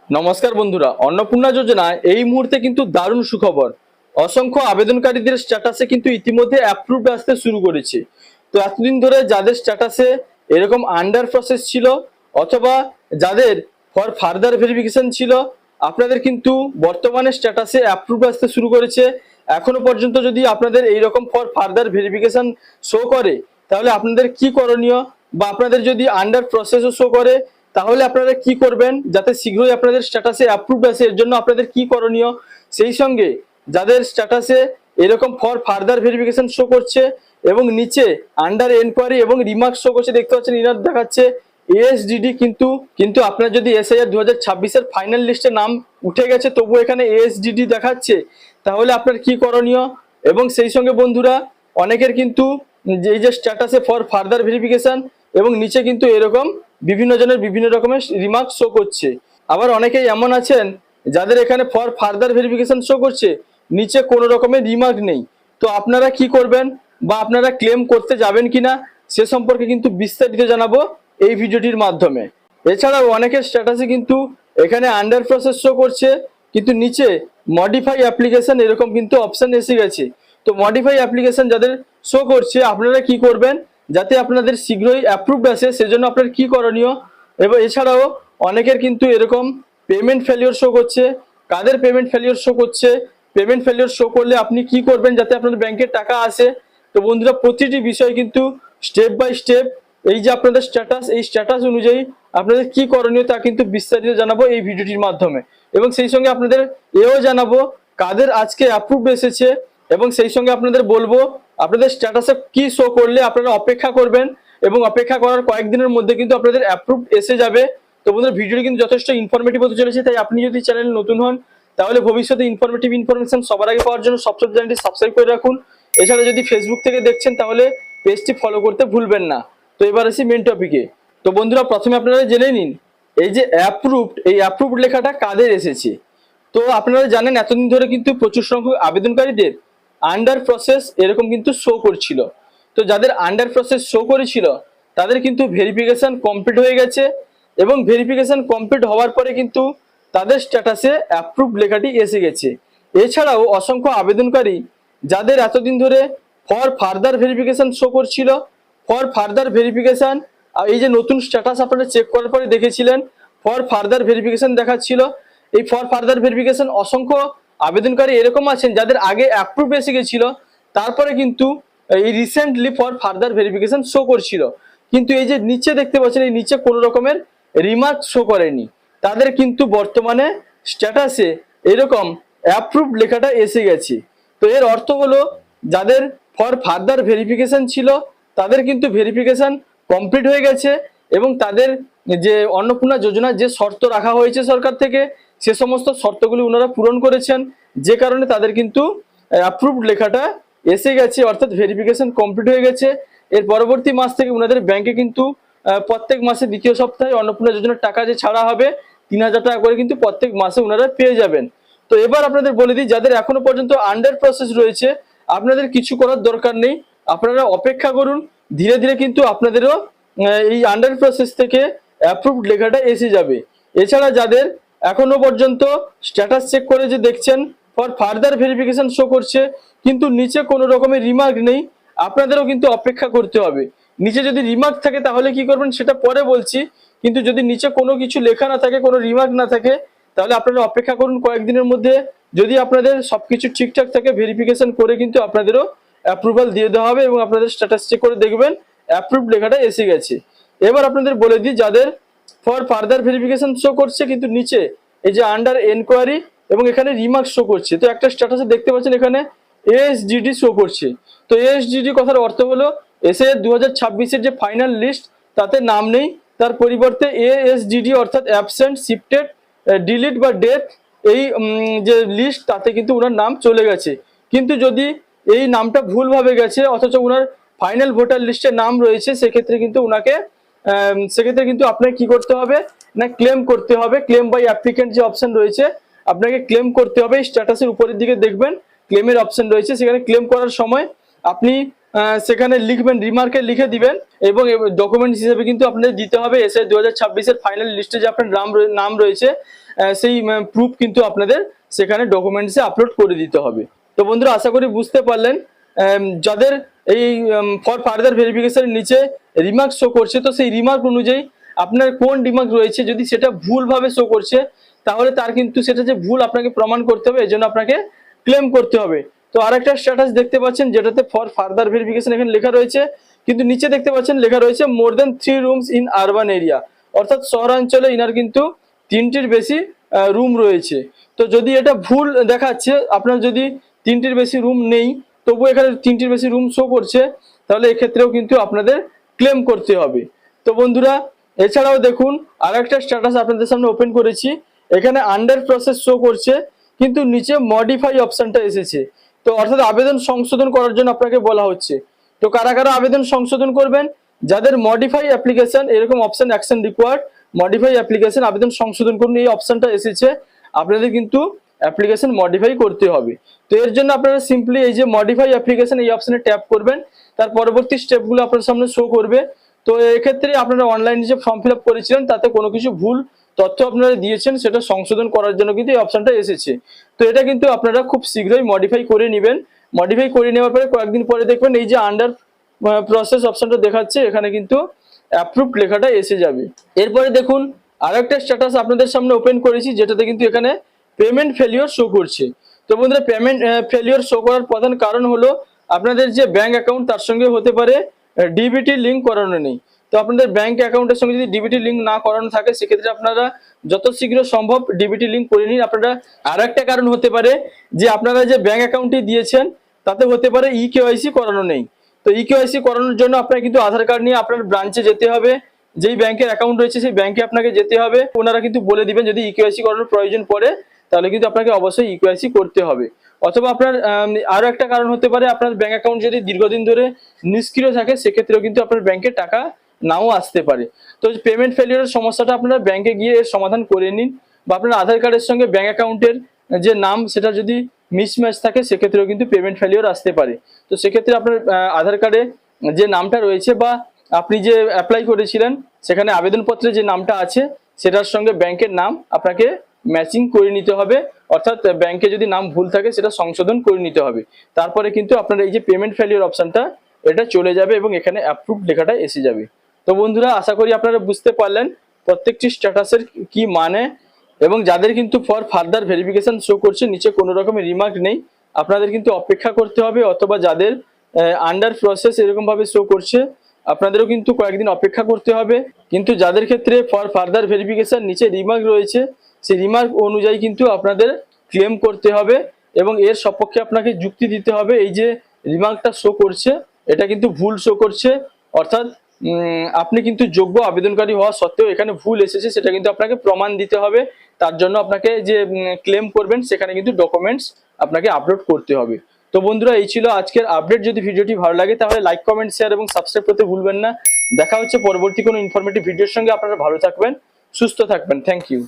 নমস্কার বন্ধুরা, অন্নপূর্ণা যোজনায় এই মুহূর্তে কিন্তু দারুণ সুখবর। অসংখ্য আবেদনকারীদের স্ট্যাটাসে কিন্তু ইতিমধ্যে অ্যাপ্রুভড আসতে শুরু করেছে। তো এতদিন ধরে যাদের স্ট্যাটাসে এরকম আন্ডার প্রসেস ছিল অথবা যাদের ফর ফার্দার ভেরিফিকেশন ছিল, আপনাদের কিন্তু বর্তমানে স্ট্যাটাসে অ্যাপ্রুভ আসতে শুরু করেছে। এখনো পর্যন্ত যদি আপনাদের এইরকম ফর ফার্দার ভেরিফিকেশন শো করে, তাহলে আপনাদের কি করণীয়, বা আপনাদের যদি আন্ডার প্রসেসও শো করে, তাহলে আপনারা কি করবেন যাতে শীঘ্রই আপনাদের স্ট্যাটাসে অ্যাপ্রুভড আসে, এর জন্য আপনাদের কি করণীয়। সেই সঙ্গে যাদের স্ট্যাটাসে এরকম ফর ফার্দার ভেরিফিকেশন শো করছে এবং নিচে আন্ডার এনকোয়ারি এবং রিমার্কস শো করছে, দেখতে পাচ্ছেন ইনার দেখাচ্ছে এএসডিডি, কিন্তু আপনার যদি এসআইআর 2026-এর ফাইনাল লিস্টে নাম উঠে গেছে তবু এখানে এএসডিডি দেখাচ্ছে, তাহলে আপনার কি করণীয়। এবং সেই সঙ্গে বন্ধুরা, অনেকের কিন্তু এই যে স্ট্যাটাসে ফর ফার্দার ভেরিফিকেশন এবং নিচে কিন্তু এরকম বিভিন্ন জনের বিভিন্ন রকমের রিমার্ক শো করছে। আবার অনেকেই এমন আছেন যাদের এখানে ফর ফার্দার ভেরিফিকেশন শো করছে, নিচে কোনো রকমের রিমার্ক নেই। তো আপনারা কি করবেন বা আপনারা ক্লেম করতে যাবেন কিনা সে সম্পর্কে কিন্তু বিস্তারিত জানাবো এই ভিডিওটির মাধ্যমে। এছাড়াও অনেকের স্ট্যাটাসে কিন্তু এখানে আন্ডার প্রসেস শো করছে, কিন্তু নিচে মডিফাই অ্যাপ্লিকেশন এরকম কিন্তু অপশন এসে গেছে। তো মডিফাই অ্যাপ্লিকেশন যাদের শো করছে, আপনারা কি করবেন যাতে আপনাদের শীঘ্রই অ্যাপ্রুভড আসে, সেজন্য আপনার কি করণীয়। এবং এছাড়াও অনেকের কিন্তু এরকম পেমেন্ট ফেলিওর শো করছে। কাদের পেমেন্ট ফেলিওর শো করছে, পেমেন্ট ফেলিওর শো করলে আপনি কি করবেন যাতে আপনাদের ব্যাংকের টাকা আসে। তো বন্ধুরা, প্রতিটি বিষয় কিন্তু স্টেপ বাই স্টেপ এই যে আপনাদের স্ট্যাটাস, এই স্ট্যাটাস অনুযায়ী আপনাদের কি করণীয় তা কিন্তু বিস্তারিত জানাবো এই ভিডিওটির মাধ্যমে। এবং সেই সঙ্গে আপনাদের এও জানাবো কাদের আজকে অ্যাপ্রুভড এসেছে, এবং সেই সঙ্গে আপনাদের বলবো আপনাদের স্ট্যাটাসে কি শো করলে আপনারা অপেক্ষা করবেন, এবং অপেক্ষা করার কয়েকদিনের মধ্যে কিন্তু আপনাদের অ্যাপ্রুভড এসে যাবে। তো বন্ধুরা, ভিডিওটি কিন্তু যথেষ্ট ইনফরমেটিভ হতে চলেছে, তাই আপনি যদি চ্যানেল নতুন হন তাহলে ভবিষ্যতে ইনফরমেটিভ ইনফরমেশন সবার আগে পাওয়ার জন্য সবসময় চ্যানেলটি সাবস্ক্রাইব করে রাখুন। এছাড়া যদি ফেসবুক থেকে দেখছেন তাহলে পেজটি ফলো করতে ভুলবেন না। তো এবার আসি মেন টপিকে। তো বন্ধুরা, প্রথমে আপনারা জেনে নিন এই যে অ্যাপ্রুভড, এই অ্যাপ্রুভড লেখাটা কাদের এসেছে। তো আপনারা জানেন এতদিন ধরে কিন্তু প্রচুর সংখ্যক আবেদনকারীদের আন্ডার প্রসেস এরকম কিন্তু শো করছিল। তো যাদের আন্ডার প্রসেস শো করেছিল তাদের কিন্তু ভেরিফিকেশন কমপ্লিট হয়ে গেছে, এবং ভেরিফিকেশন কমপ্লিট হওয়ার পরে কিন্তু তাদের স্ট্যাটাসে অ্যাপ্রুভড লেখাটি এসে গেছে। এছাড়াও অসংখ্য আবেদনকারী যাদের এতদিন ধরে ফর ফার্দার ভেরিফিকেশন শো করছিল, ফর ফার্দার ভেরিফিকেশন, এই যে নতুন স্ট্যাটাস আপনারা চেক করার পরে দেখেছিলেন ফর ফার্দার ভেরিফিকেশন দেখাচ্ছিল, এই ফর ফার্দার ভেরিফিকেশন অসংখ্য আবেদনকারী এরকম আছেন যাদের আগে অ্যাপ্রুভ এসে গেছিল, তারপরে কিন্তু এই recently for further verification show করছিল, কিন্তু এই যে নিচে দেখতে পাচ্ছেন এই নিচে কোনো রকমের রিমার্ক শো করেনি, তাদের কিন্তু বর্তমানে স্ট্যাটাসে এরকম অ্যাপ্রুভড লেখাটা এসে গেছে। তো এর অর্থ হলো যাদের ফর ফার্দার ভেরিফিকেশন ছিল তাদের কিন্তু ভেরিফিকেশন কমপ্লিট হয়ে গেছে, এবং তাদের যে অন্নপূর্ণা যোজনার যে শর্ত রাখা হয়েছে সরকার থেকে, সে সমস্ত শর্তগুলি ওনারা পূরণ করেছেন, যে কারণে তাদের কিন্তু অ্যাপ্রুভড লেখাটা এসে গেছে, অর্থাৎ ভেরিফিকেশন কমপ্লিট হয়ে গেছে। এর পরবর্তী মাস থেকে ওনাদের ব্যাংকে কিন্তু প্রত্যেক মাসে দ্বিতীয় সপ্তাহে অন্নপূর্ণা যোজনার টাকা যে ছাড়া হবে 3,000 টাকা করে কিন্তু প্রত্যেক মাসে ওনারা পেয়ে যাবেন। তো এবার আপনাদের বলে দিই, যাদের এখনো পর্যন্ত আন্ডার প্রসেস রয়েছে আপনাদের কিছু করার দরকার নেই, আপনারা অপেক্ষা করুন, ধীরে ধীরে কিন্তু আপনাদেরও এই আন্ডার প্রসেস থেকে অ্যাপ্রুভড লেখাটা এসে যাবে। এছাড়া যাদের এখনো পর্যন্ত স্ট্যাটাস চেক করে যে দেখছেন ফর ফার্দার ভেরিফিকেশন শো করছে কিন্তু নিচে কোনো রকমের রিমার্ক নেই, আপনাদেরও কিন্তু অপেক্ষা করতে হবে। নিচে যদি রিমার্ক থাকে তাহলে কি করবেন সেটা পরে বলছি, কিন্তু যদি নিচে কোনো কিছু লেখা না থাকে, কোনো রিমার্ক না থাকে, তাহলে আপনারা অপেক্ষা করুন কয়েকদিনের মধ্যে। যদি আপনাদের সবকিছু ঠিকঠাক থাকে ভেরিফিকেশন করে কিন্তু আপনাদেরও অ্যাপ্রুভাল দিয়ে দেওয়া হবে, এবং আপনাদের স্ট্যাটাস চেক করে দেখবেন অ্যাপ্রুভড লেখাটা এসে গেছে। এবার আপনাদের বলে দিই যাদের ফর ফার্দার ভেরিফিকেশন শো করছে কিন্তু নিচে এই যে আন্ডার এনকোয়ারি এবং এখানে রিমার্ক শো করছে, তো একটা স্ট্যাটাসে দেখতে পাচ্ছেন এখানে এএসডিডি শো করছে। তো এএসডিডি কথার অর্থ হলো এসআইআর 2026-এর যে ফাইনাল লিস্ট তাতে নাম নেই, তার পরিবর্তে এএসডিডি অর্থাৎ অ্যাবসেন্ট, শিফটেড, ডিলিট বা ডেথ, এই যে লিস্ট তাতে কিন্তু ওনার নাম চলে গেছে। কিন্তু যদি এই নামটা ভুলভাবে গেছে অথচ ওনার ফাইনাল ভোটার লিস্টে নাম রয়েছে, সেক্ষেত্রে কিন্তু ওনাকে সেক্ষেত্রে কিন্তু আপনাকে কি করতে হবে না ক্লেম করতে হবে। ক্লেম বাই অ্যাপ্লিকেন্ট যে অপশন রয়েছে আপনাকে ক্লেম করতে হবে। স্ট্যাটাসের উপরের দিকে দেখবেন ক্লেমের অপশন রয়েছে, সেখানে ক্লেম করার সময় আপনি সেখানে লিখবেন, রিমার্কে লিখে দিবেন, এবং ডকুমেন্টস হিসেবে কিন্তু আপনাদের দিতে হবে এসআই 2026-এর ফাইনাল লিস্টে যে আপনার নাম রয়েছে সেই প্রুফ কিন্তু আপনাদের সেখানে ডকুমেন্টসে আপলোড করে দিতে হবে। তো বন্ধুরা আশা করি বুঝতে পারলেন। যাদের এই ফর ফার্দার ভেরিফিকেশনের নিচে রিমার্ক শো করছে, তো সেই রিমার্ক অনুযায়ী আপনার কোন রিমার্ক রয়েছে, যদি সেটা ভুলভাবে শো করছে তাহলে তার কিন্তু সেটা যে ভুল আপনাকে প্রমাণ করতে হবে, এজন্য আপনাকে ক্লেম করতে হবে। তো আরেকটা স্ট্যাটাস দেখতে পাচ্ছেন যেটাতে ফর ফার্দার ভেরিফিকেশন এখানে লেখা রয়েছে, কিন্তু নিচে দেখতে পাচ্ছেন লেখা রয়েছে মোর দেন 3 রুমস ইন আরবান এরিয়া, অর্থাৎ শহরাঞ্চলে ইনার কিন্তু 3টির বেশি রুম রয়েছে। তো যদি এটা ভুল দেখাচ্ছে, আপনার যদি 3টির বেশি রুম নেই তবু এখানে 3টির বেশি রুম শো করছে, তাহলে এক্ষেত্রেও কিন্তু আপনাদের ক্লেম করতে হবে। তো বন্ধুরা এছাড়াও দেখুন আরেকটা স্ট্যাটাস আপনাদের সামনে ওপেন করেছি, এখানে আন্ডার প্রসেস শো করছে কিন্তু নিচে মডিফাই অপশনটা এসেছে। তো অর্থাৎ আবেদন সংশোধন করার জন্য আপনাকে বলা হচ্ছে। তো কারা কারা আবেদন সংশোধন করবেন, যাদের মডিফাই অ্যাপ্লিকেশন এরকম option action required modify application আবেদন সংশোধন করুন এই অপশনটা এসেছে, আপনাদের কিন্তু অ্যাপ্লিকেশন মডিফাই করতে হবে। তো এর জন্য আপনারা সিম্পলি এই যে মডিফাই অ্যাপ্লিকেশন এই অপশনে ট্যাপ করবেন, তার পরবর্তী স্টেপগুলো আপনার সামনে শো করবে। তো এক্ষেত্রে আপনারা অনলাইনে যে ফর্ম ফিল আপ করেছিলেন তাতে কোনো কিছু ভুল তথ্য আপনারা দিয়েছেন সেটা সংশোধন করার জন্য কিন্তু এই অপশনটা এসেছে। তো এটা কিন্তু আপনারা খুব শীঘ্রই মডিফাই করে নেবেন। মডিফাই করে নেওয়ার পরে কয়েকদিন পরে দেখবেন এই যে আন্ডার প্রসেস অপশনটা দেখাচ্ছে, এখানে কিন্তু অ্যাপ্রুভড লেখাটা এসে যাবে। এরপরে দেখুন আরেকটা স্ট্যাটাস আপনাদের সামনে ওপেন করেছি, যেটাতে কিন্তু এখানে পেমেন্ট ফেলিওর শো করছে। তো বন্ধুরা পেমেন্ট ফেলিওর শো করার প্রধান কারণ হলো আপনাদের যে ব্যাংক অ্যাকাউন্ট তার সঙ্গে হতে পারে ডিবিটি লিঙ্ক করানো নেই। তো আপনাদের ব্যাংক অ্যাকাউন্টের সঙ্গে যদি ডিবিটি লিঙ্ক না করানো থাকে সেক্ষেত্রে আপনারা যত শীঘ্র সম্ভব ডিবিটি লিঙ্ক করে নিন। আপনারা আর একটা কারণ হতে পারে যে আপনারা যে ব্যাংক অ্যাকাউন্টটি দিয়েছেন তাতে হতে পারে ইকেওয়াইসি করানো নেই। তো ইকেওয়াইসি করানোর জন্য আপনাকে কিন্তু আধার কার্ড নিয়ে আপনার ব্রাঞ্চে যেতে হবে, যেই ব্যাংকের অ্যাকাউন্ট রয়েছে সেই ব্যাংকে আপনাকে যেতে হবে। ওনারা কিন্তু বলে দিবেন যদি ইকেওয়াইসি করানোর প্রয়োজন পড়ে তাহলে কিন্তু আপনাকে অবশ্যই ইকেওয়াইসি করতে হবে। অথবা আপনার আরো একটা কারণ হতে পারে আপনার ব্যাংক অ্যাকাউন্ট যদি দীর্ঘদিন ধরে নিষ্ক্রিয় থাকে সেক্ষেত্রেও কিন্তু আপনার ব্যাংকে টাকা নাও আসতে পারে। তো পেমেন্ট ফেলিওরের সমস্যাটা আপনারা ব্যাংকে গিয়ে এর সমাধান করে নিন, বা আপনার আধার কার্ডের সঙ্গে ব্যাংক অ্যাকাউন্টের যে নাম সেটা যদি মিসম্যাচ থাকে সেক্ষেত্রেও কিন্তু পেমেন্ট ফেলিওর আসতে পারে। তো সেক্ষেত্রে আপনার আধার কার্ডে যে নামটা রয়েছে বা আপনি যে অ্যাপ্লাই করেছিলেন সেখানে আবেদনপত্রে যে নামটা আছে সেটার সঙ্গে ব্যাংকের নাম আপনাকে ম্যাচিং করে নিতে হবে, অর্থাৎ ব্যাংকে যদি নাম ভুল থাকে সেটা সংশোধন করে নিতে হবে। তারপরে কিন্তু আপনার এই যে পেমেন্ট ফেলিওর অপশনটা এটা চলে যাবে এবং এখানে অ্যাপ্রুভ লেখাটা এসে যাবে। তো বন্ধুরা আশা করি আপনারা বুঝতে পারলেন প্রত্যেকটি স্ট্যাটাসের কি মানে, এবং যাদের কিন্তু ফর ফার্দার ভেরিফিকেশন শো করছে নিচে কোনো রকমের রিমার্ক নেই আপনাদের কিন্তু অপেক্ষা করতে হবে, অথবা যাদের আন্ডার প্রসেস এরকম ভাবে শো করছে আপনাদেরও কিন্তু কয়েকদিন অপেক্ষা করতে হবে। কিন্তু যাদের ক্ষেত্রে ফর ফার্দার ভেরিফিকেশন নিচে রিমার্ক রয়েছে সেই রিমার্ক অনুযায়ী কিন্তু আপনাদের ক্লেম করতে হবে এবং এর সপক্ষে আপনাকে যুক্তি দিতে হবে এই যে রিমার্কটা শো করছে এটা কিন্তু ভুল শো করছে, অর্থাৎ আপনি কিন্তু যোগ্য আবেদনকারী হওয়া সত্ত্বেও এখানে ভুল এসেছে সেটা কিন্তু আপনাকে প্রমাণ দিতে হবে। তার জন্য আপনাকে যে ক্লেম করবেন সেখানে কিন্তু ডকুমেন্টস আপনাকে আপলোড করতে হবে। তো বন্ধুরা এই ছিল আজকের আপডেট। যদি ভিডিওটি ভালো লাগে তাহলে লাইক কমেন্ট শেয়ার এবং সাবস্ক্রাইব করতে ভুলবেন না। দেখা হচ্ছে পরবর্তী কোনো ইনফরমেটিভ ভিডিওর সঙ্গে। আপনারা ভালো থাকবেন, সুস্থ থাকবেন। Thank you.